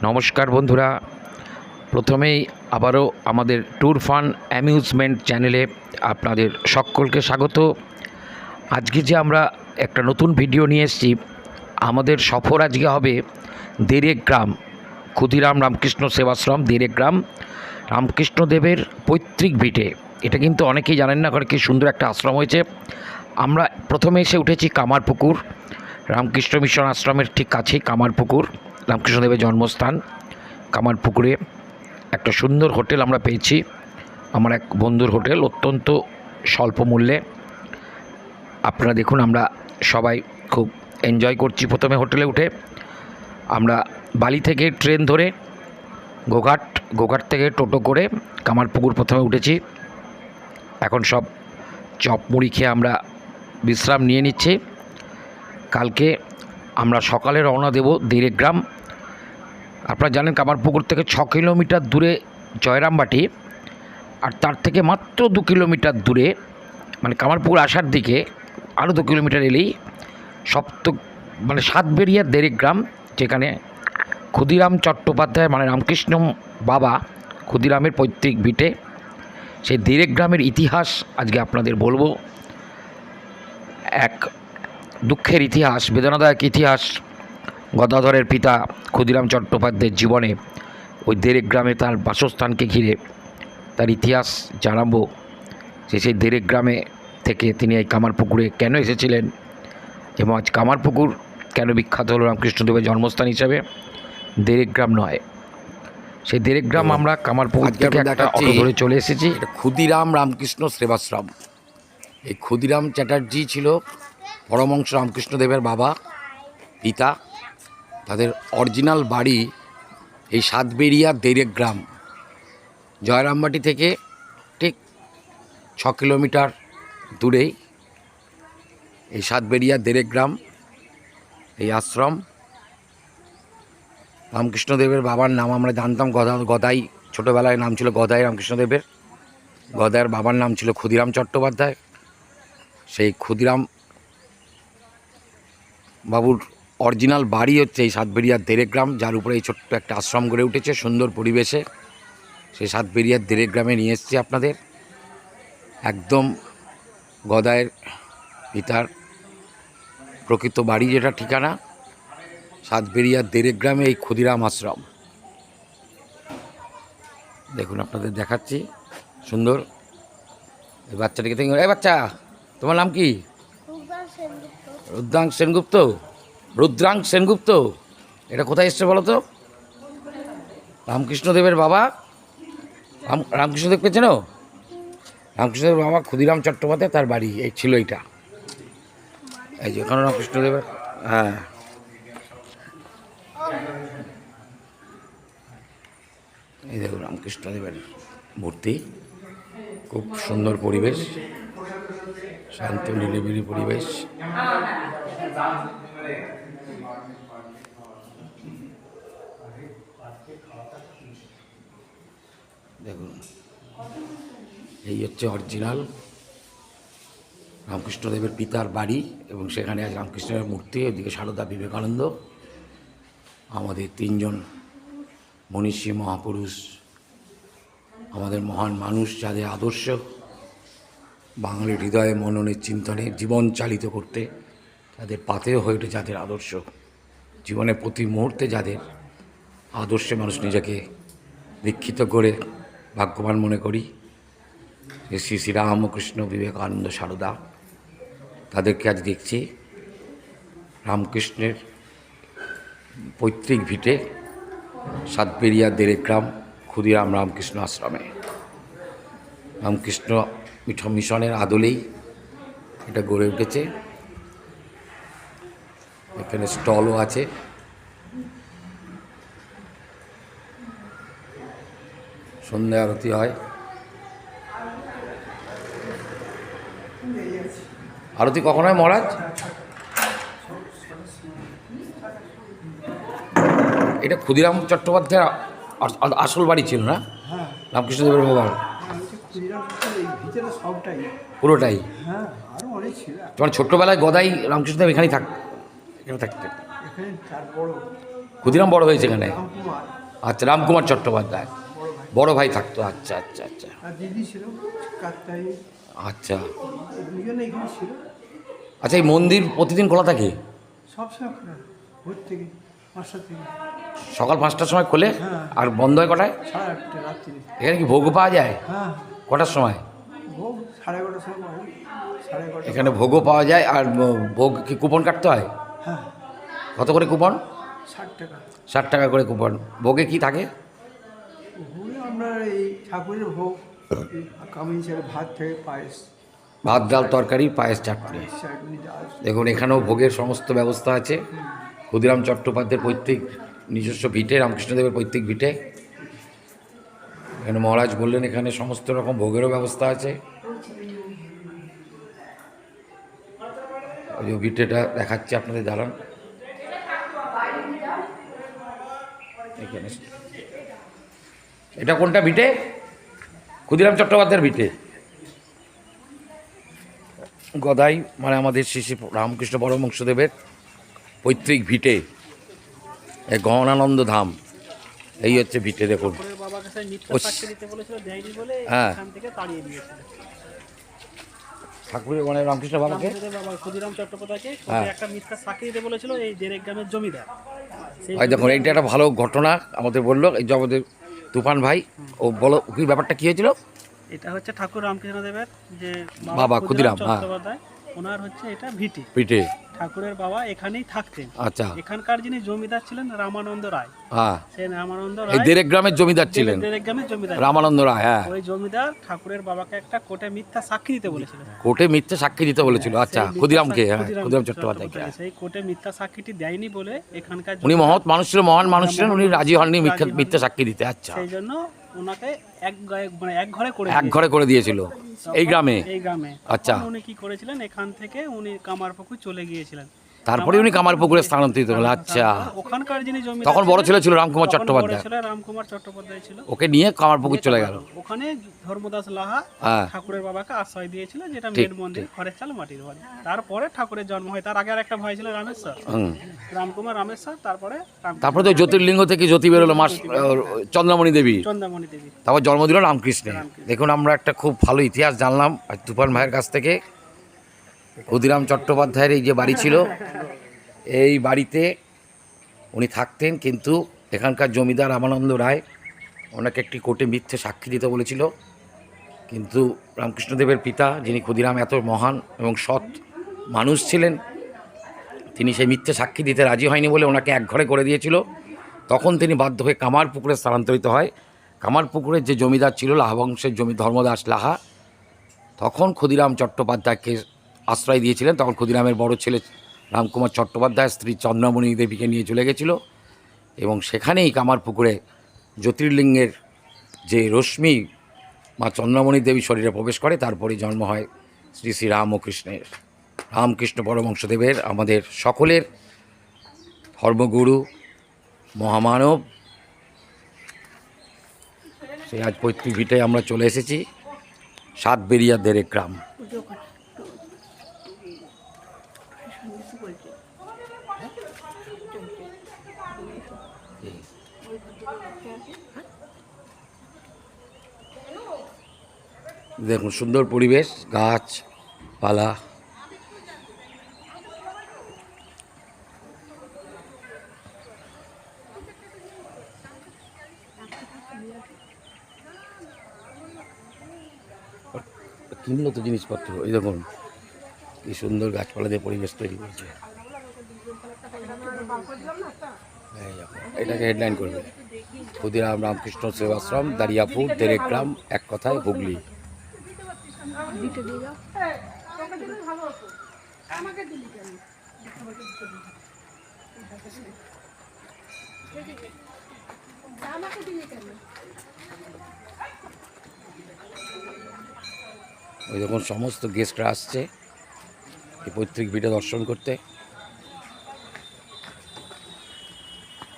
নমস্কার বন্ধুরা, প্রথমেই আবারও আমাদের ট্যুর ফান অ্যামিউজমেন্ট চ্যানেলে আপনাদের সকলকে স্বাগত। আজকে যে আমরা একটা নতুন ভিডিও নিয়ে এসেছি, আমাদের সফর আজকে হবে দেরেক গ্রাম, ক্ষুদিরাম রামকৃষ্ণ সেবাশ্রম দেরেক গ্রাম, রামকৃষ্ণদেবের পৈতৃক ভিটে। এটা কিন্তু অনেকেই জানেন না, কি সুন্দর একটা আশ্রম হয়েছে। আমরা প্রথমে এসে উঠেছি কামারপুকুর, রামকৃষ্ণ মিশন আশ্রমের ঠিক কাছেই কামারপুকুর, রামকৃষ্ণদেবের জন্মস্থান। কামারপুকুরে একটা সুন্দর হোটেল আমরা পেয়েছি, আমার এক বন্ধুর হোটেল, অত্যন্ত স্বল্প মূল্যে। আপনারা দেখুন, আমরা সবাই খুব এনজয় করছি। প্রথমে হোটেলে উঠে আমরা বালি থেকে ট্রেন ধরে গোঘাট থেকে টোটো করে কামারপুকুর প্রথমে উঠেছি। এখন সব চপ মুড়ি খেয়ে আমরা বিশ্রাম নিয়ে নিচ্ছি। কালকে আমরা সকালে রওনা দেব দেরেক গ্রাম। আপনারা জানেন কামারপুকুর থেকে 6 কিলোমিটার দূরে জয়রামবাটি, আর তার থেকে মাত্র 2 কিলোমিটার দূরে, মানে কামারপুকুর আসার দিকে আরও 2 কিলোমিটার এলেই সাতবেরিয়ার দেরেক গ্রাম, যেখানে ক্ষুদিরাম চট্টোপাধ্যায় মানে রামকৃষ্ণ বাবা ক্ষুদিরামের পৈতৃক ভিটে। সেই দেরেক গ্রামের ইতিহাস আজকে আপনাদের বলবো। এক দুঃখের ইতিহাস, বেদনাদায়ক ইতিহাস। গদাধরের পিতা ক্ষুদিরাম চট্টোপাধ্যায়ের জীবনে ওই দেরেক গ্রামে তার বাসস্থানকে ঘিরে তার ইতিহাস জানাবো। সেই দেরেক গ্রামে থেকে তিনি এই কামারপুকুরে কেন এসেছিলেন এবং আজ কামারপুকুর কেন বিখ্যাত হলো রামকৃষ্ণদেবের জন্মস্থান হিসাবে, দেরেক গ্রাম নয়। সেই দেরেক গ্রাম আমরা কামারপুকুর থেকে একটা অটো ধরে চলে এসেছি। ক্ষুদিরাম রামকৃষ্ণ সেবাশ্রম। এই ক্ষুদিরাম চ্যাটার্জি ছিল পরমহংস রামকৃষ্ণদেবের বাবা, পিতা। তাদের অরিজিনাল বাড়ি এই সাতবেরিয়া দেরেক গ্রাম, জয়রামবাটি থেকে ঠিক 6 কিলোমিটার দূরেই এই সাতবেরিয়া দেরেক গ্রাম, এই আশ্রম। রামকৃষ্ণদেবের বাবার নাম আমরা জানতাম গদাই, ছোটোবেলায় নাম ছিল গদাই রামকৃষ্ণদেবের। গদাইয়ের বাবার নাম ছিল ক্ষুদিরাম চট্টোপাধ্যায়। সেই ক্ষুদিরাম বাবুর অরিজিনাল বাড়ি হচ্ছে এই সাতবেরিয়ার দেরেক গ্রাম, যার উপরে এই ছোট্ট একটা আশ্রম গড়ে উঠেছে সুন্দর পরিবেশে। সেই সাতবেরিয়ার দেরেক গ্রামে নিয়ে এসেছি আপনাদের। একদম গদাইয়ের পিতার প্রকৃত বাড়ি, যেটা ঠিকানা সাতবেরিয়ার দেরেক গ্রামে এই ক্ষুদিরাম আশ্রম। দেখুন, আপনাদের দেখাচ্ছি সুন্দর এই বাচ্চাটিকে। এই বাচ্চা, তোমার নাম কি? রুদ্রাংশ সেনগুপ্ত। এটা কোথায় এসছে বলো তো? রামকৃষ্ণদেবের বাবা, রামকৃষ্ণদেব পেয়েছেন? রামকৃষ্ণদেবের বাবা ক্ষুদিরাম চট্টোপাধ্যায়, তার বাড়ি এই ছিল এইটা। এই যে এখানে রামকৃষ্ণদেবের, হ্যাঁ, এই দেখুন রামকৃষ্ণদেবের মূর্তি। খুব সুন্দর পরিবেশ, শান্ত নিরিবিলি পরিবেশ। দেখুন, এই হচ্ছে অরিজিনাল রামকৃষ্ণদেবের পিতার বাড়ি, এবং সেখানে আজ রামকৃষ্ণের মূর্তি। এদিকে সারদা, বিবেকানন্দ, আমাদের 3 জন মনীষী মহাপুরুষ, আমাদের মহান মানুষ, যাদের আদর্শ বাঙালির হৃদয়ে, মননের চিন্তনে জীবন চালিত করতে যাদের পাথেয় হয়ে ওঠে, যাদের আদর্শ জীবনে প্রতি মুহূর্তে, যাদের আদর্শে মানুষ নিজেকে দীক্ষিত করে ভাগ্যবান মনে করি, শ্রী শ্রী রামকৃষ্ণ, বিবেকানন্দ, সারদা, তাদেরকে আজ দেখছি রামকৃষ্ণের পৈতৃক ভিটে সাতবেরিয়া দেরেক গ্রাম ক্ষুদিরাম রামকৃষ্ণ আশ্রমে। রামকৃষ্ণ মিশনের আদলেই এটা গড়ে উঠেছে। এখানে স্টলও আছে। সন্ধ্যা আরতি হয়। আরতি কখন হয় মহারাজ? এটা ক্ষুদিরাম চট্টোপাধ্যায়ের আসল বাড়ি ছিল না? রামকৃষ্ণদেবের বাবার পুরোটাই। তোমার ছোট্টবেলায় গদাই রামকৃষ্ণদেব এখানেই থাকতেন? ক্ষুদিরাম বড় হয়েছে এখানে? রামকুমার আচ্ছা, রামকুমার চট্টোপাধ্যায় বড় ভাই বড় ভাই থাকতো। আচ্ছা আচ্ছা আচ্ছা আর দিদি ছিল কাকতাই, আচ্ছা দুজনে এখানে ছিল। আচ্ছা, এই মন্দির প্রতিদিন খোলা থাকে? সবসময় খোলা, ভোর থেকে 5টা থেকে সকাল 5টার সময় খোলে হ্যাঁ। আর বন্ধ হয় কটায়? 8:30 রাত্রি। এখানে কি ভোগও পাওয়া যায়? হ্যাঁ, কটার সময়? ভোগ 11:30 সময় পাবো। 11:30। এখানে ভোগও পাওয়া যায় আর ভোগ কি কুপন কাটতে হয়? হ্যাঁ, কত করে কুপন? 60 টাকা। 60 টাকা করে কুপন। ভোগে কি থাকে? ভোগে আমরা এই ঠাকুরের ভোগ, কামি হিসেবে ভাত থেকে পায়েস, ভাত, ডাল, তরকারি, পায়েস, চাটনি। চাটনি, ডাল। দেখুন এখানেও ভোগের সমস্ত ব্যবস্থা আছে। ক্ষুদিরাম চট্টোপাধ্যায়ের পৈতৃক নিজস্ব ভিটে, রামকৃষ্ণদেবের পৈতৃক ভিটে। এখানে মহারাজ বললেন এখানে সমস্ত রকম ভোগেরও ব্যবস্থা আছে। ওই যে ভিটেটা দেখাচ্ছি আপনাদের, দাঁড়ান। এখানে এটা কোনটা ভিটে? ক্ষুদিরাম চট্টোপাধ্যায়ের ভিটে। গদাই মানে আমাদের শ্রী শ্রী রামকৃষ্ণ পরমহংসদেবের পৈতৃক ভিটে, এই গহনানন্দ ধাম। এই হচ্ছে ভিটে, দেখুন। ঠাকুরের বাবার কাছে মিথ্যা ওস। সাক্ষী দিতে বলেছিল, দেয়নি বলে হ্যাঁ। এখান থেকে তাড়িয়ে দিয়েছিল। ঠাকুরের মানে রামকৃষ্ণ বাবাকে। রামকৃষ্ণদেব বাবা ক্ষুদিরাম চট্টোপাধ্যায়কে হ্যাঁ। একটা মিথ্যা সাক্ষী দিতে বলেছিল এই দেরেক গ্রামের জমিদার। সেই ভাই দেখুন, এইটা একটা ভালো ঘটনা আমাদের বললো এই যে আমাদের তুফান ভাই। ও বলো কি ব্যাপারটা কী হয়েছিল? এটা হচ্ছে ঠাকুর রামকৃষ্ণদেবের যে বাবা ক্ষুদিরাম, হ্যাঁ। চট্টোপাধ্যায়, ওনার হচ্ছে এটা ভিটি। পিঠে। ঠাকুরের বাবা এখানেই থাকতেন। আচ্ছা, এখানকার যিনি জমিদার ছিলেন রামানন্দ রায়। হ্যাঁ। সেই রামানন্দ এই রায় দেরেক গ্রামের জমিদার ছিলেন দেরেক গ্রামের জমিদার। রামানন্দ রায়, হ্যাঁ। ওই জমিদার ঠাকুরের বাবাকে একটা কোর্টে মিথ্যা সাক্ষী দিতে বলেছিল। কোর্টে মিথ্যে সাক্ষী দিতে বলেছিল। আচ্ছা, সেই মিথ্যা ক্ষুদিরামকে, হ্যাঁ, ক্ষুদিরাম ক্ষুদিরাম চট্টোপাধ্যায়কে। চট্টোপাধ্যায় সেই কোর্টে মিথ্যা সাক্ষীটি দেয়নি বলে এখানকার উনি মহৎ মানুষ ছিলেন, মহান মানুষ ছিলেন, উনি রাজি হননি রাজি হননি। মিথ্যে সাক্ষী দিতে। আচ্ছা, সেই জন্য ওনাকে এক ঘরে করে এক ঘরে করে দিয়েছিল এই গ্রামে। এই গ্রামে। আচ্ছা। তখন উনি কি করেছিলেন, এখান থেকে উনি কামারপুকুর চলে গিয়েছিলেন। তারপরে উনি কামারপুকুরে স্থানান্তরিত হলেন। আচ্ছা, ওখানকার যিনি জমি তখন বড় ছেলে ছিল রামকুমার চট্টোপাধ্যায়, রামকুমার চট্টোপাধ্যায় ছিল। ওকে নিয়ে কামারপুকুর চলে গেল। ওখানে ধর্মদাস লাহা হ্যাঁ, ঠাকুরের বাবাকে আশ্রয় দিয়েছিল, যেটা ঠিক, মেন মন্দির, ঘরের চাল মাটির বাড়ি। তারপরে ঠাকুরের জন্ম হয়। তার আগে আর একটা ভাই ছিল রামেশ্বর, হুম। রামকুমার রামেশ্বর। তারপরে তো জ্যোতির্লিঙ্গ থেকে জ্যোতি বেরোলো, চন্দ্রমণি দেবী। চন্দ্রামণি দেবী। তারপর জন্ম দিল রামকৃষ্ণের। দেখুন আমরা একটা খুব ভালো ইতিহাস জানলাম আজ তুফান ভাইয়ের কাছ থেকে। ক্ষুদিরাম চট্টোপাধ্যায়ের এই যে বাড়ি ছিল, এই বাড়িতে উনি থাকতেন, কিন্তু এখানকার জমিদার রামানন্দ রায় ওনাকে একটি কোর্টে মিথ্যে সাক্ষী দিতে বলেছিল। কিন্তু রামকৃষ্ণদেবের পিতা, যিনি ক্ষুদিরাম এত মহান এবং সৎ মানুষ ছিলেন, তিনি সেই মিথ্যে সাক্ষী দিতে রাজি হয়নি বলে ওনাকে এক ঘরে করে দিয়েছিল। তখন তিনি বাধ্য হয়ে কামারপুকুরে স্থানান্তরিত হয়। কামারপুকুরের যে জমিদার ছিল লাহা বংশের ধর্মদাস লাহা, তখন ক্ষুদিরাম চট্টোপাধ্যায়কে আশ্রয় দিয়েছিলেন। তখন ক্ষুদিরামের বড় ছেলে রামকুমার চট্টোপাধ্যায় স্ত্রী চন্দ্রমণি দেবীকে নিয়ে চলে গেছিল, এবং সেখানেই কামারপুকুরে জ্যোতির্লিঙ্গের যে রশ্মি মা চন্দ্রমণি দেবী শরীরে প্রবেশ করে, তারপরে জন্ম হয় শ্রী শ্রী রামকৃষ্ণের, রামকৃষ্ণ পরমহংসদেবের, আমাদের সকলের ধর্মগুরু, মহামানব। সেই আজ পৈতৃক ভিটে আমরা চলে এসেছি, সাতবেরিয়া দেরেক গ্রাম। দেখুন সুন্দর পরিবেশ, গাছপালা। কিনলো তো জিনিসপত্র, এই দেখুন কি সুন্দর গাছপালা দিয়ে পরিবেশ তৈরি করেছে। এই দেখুন, এটাকে হেডলাইন করবে, ক্ষুদিরাম রামকৃষ্ণ সেবাশ্রম, দারিয়াপুর, দেরেক গ্রাম, এক কথায় হুগলি। ওই দেখুন সমস্ত গেস্টরা আসছে এই পৈতৃক ভিটে দর্শন করতে।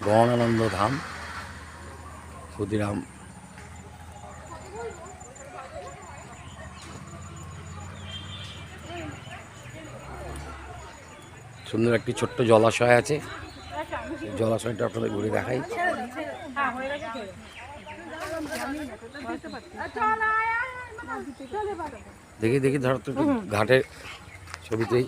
গহনানন্দ ধাম, ক্ষুদিরাম। সুন্দর একটি ছোট্ট জলাশয় আছে। সেই জলাশয়টা আপনাদের ঘুরে দেখাই। দেখি দেখি ধরো তো একটু ঘাটের ছবিতেই।